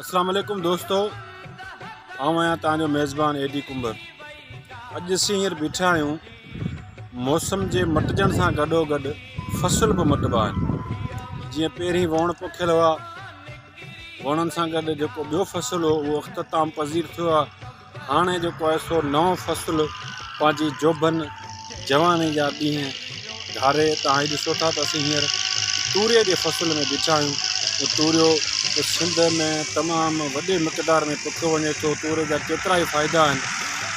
अस्सलाम वालेकुम दोस्तों, आऊँ आहियां तव्हांजो मेज़बान एडी कुंबर। अॼु असीं हींअर बीठा आहियूं मौसम जे मटिजण सां गॾोगॾु फसल बि मटिबा आहिनि। जीअं पहिरीं वण पोखियल हुआ, वणनि सां गॾु जेको ॿियो फसल हो उहो अख़्ताम पज़ीर थियो आहे। हाणे जेको आहे सो नओं फसल पंहिंजी जोबन जवानी जा ॾींहं घारे। तव्हां ही ॾिसो था त असीं हींअर तूरिए जे फसल में बीठा आहियूं। तूरियो सिंध में तमामु वॾे मक़दार में पोखियो वञे थो। तूर जा केतिरा ई फ़ाइदा आहिनि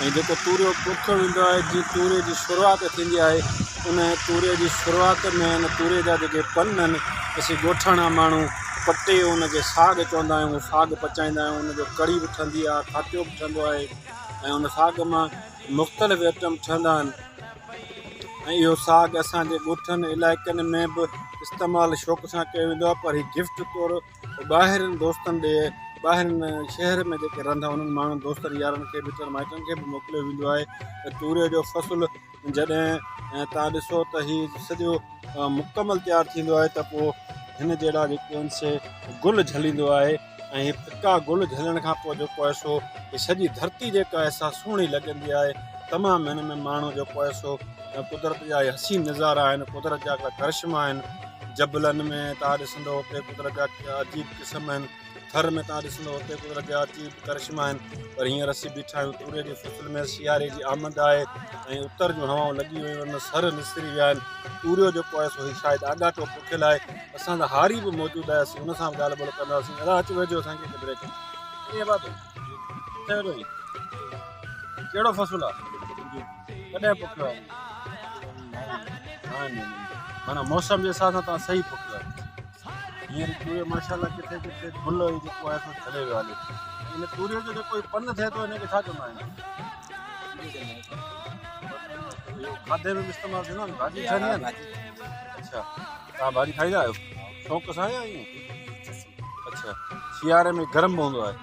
ऐं जेको तूरियो पोखियो वेंदो आहे, जीअं तूरिए जी शुरूआति थींदी आहे, उन तूरिए जी शुरूआति में तूरिए जा जेके पन आहिनि, असीं ॻोठाणा माण्हू पटे उनखे साग चवंदा आहियूं। साग पचाईंदा आहियूं, उनजो कढ़ी बि ठहंदी आहे, खाटो बि ठहंदो आहे ऐं उन साग मां मुख़्तलिफ़ आइटम ठहंदा आहिनि। ऐं इहो साग असांजे ॻोठनि इलाइक़नि में बि इस्तेमालु शौक़ सां कयो वेंदो आहे, पर हीउ गिफ्ट तौरु ॿाहिरिनि दोस्तनि ॾे, ॿाहिरिनि शहर में जेके रहंदा उन्हनि माण्हुनि दोस्तनि यारनि खे मिटनि माइटनि खे बि मोकिलियो वेंदो आहे। त तूरियो जो फसल जॾहिं तव्हां ॾिसो त हीउ सॼो मुकमल तयारु थींदो आहे त पोइ हिन जहिड़ा जेके आहिनि से गुल झलींदो आहे ऐं हीअ फिका गुल झलण खां पोइ जेको आहे सो सॼी धरती जेका आहे सा सुहिणी लॻंदी आहे। तमामु हिन में माण्हू जेको आहे सो कुदरत जा हसीन नज़ारा आहिनि, कुदरत जा करिश्मा आहिनि। जबलनि में तव्हां ॾिसंदो हुते कुदरत जा अजीब क़िस्म आहिनि, थर में तव्हां ॾिसंदो हुते कुदरत जा अजीब करिश्मा आहिनि। पर हींअर असीं बीठा आहियूं तूरिए जी फसल में। सियारे जी आमद आहे ऐं उतर जूं हवाऊं लॻी वयूं आहिनि, सर निसिरी विया आहिनि। तूरियो जेको आहे सो शायदि आॻाटो पोखियल आहे। असांजा हारी बि मौजूदु आहे, असीं हुन सां बि ॻाल्हि ॿोल कंदासीं। अदा अची वेझो असांखे ब्रेक कहिड़ो फसल आहे, कॾहिं पोखियो आहे? माना मौसम जे हिसाब सां तव्हां सही पोखियो आहे। हींअर तूरियो माशाल्लाह किथे किथे गुल जेको आहे सो छॾे वियो आहे। इन तूरियो जो जेको पन थिए थो हिनखे छा चवंदा आहिनि? खाधे में बि इस्तेमालु थींदो आहे, भाॼी ठहंदी आहे न? अच्छा, तव्हां भाॼी खाईंदा आहियो शौक़ु सां या ईअं? अच्छा, सियारे में गरम हूंदो आहे।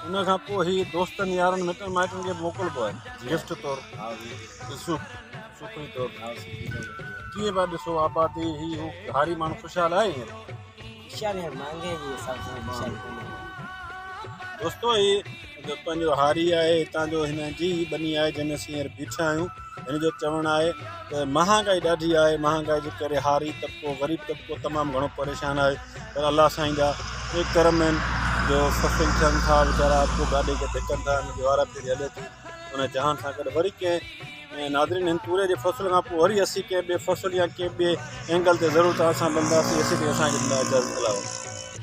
उन खां पोइ हीअ दोस्तनि यारनि मिटनि माइटनि खे मोकिलिबो आहे गिफ्ट तौरु, सुखड़ी तौरु। कीअं पिया ॾिसो आबादी ही हू हारी माण्हू ख़ुशहाल आहे हींअर? दोस्तो ही जो पंहिंजो हारी आहे, हितां जो हिन जी बनी आहे जंहिंमें असीं हींअर बीठा आहियूं। हिन जो चवणु आहे त महांगाई ॾाढी आहे, महांगाई जे करे हारी तबिको ग़रीब तबिको तमामु घणो परेशान आहे। पर अलाह साईं जा हे करम आहिनि जो फसल थियनि था, वीचारा पोइ गाॾी खे धिकनि था, हिनजी वारा फेरी हले थी उन जहान सां गॾु। वरी कंहिं नादरीन हिन तूरे जे फसल खां पोइ वरी असीं कंहिं ॿिए फसल या कंहिं ॿिए एंगल ते ज़रूरु तव्हां सां मिलंदासीं। असीं असांखे इजाज़त अलावा।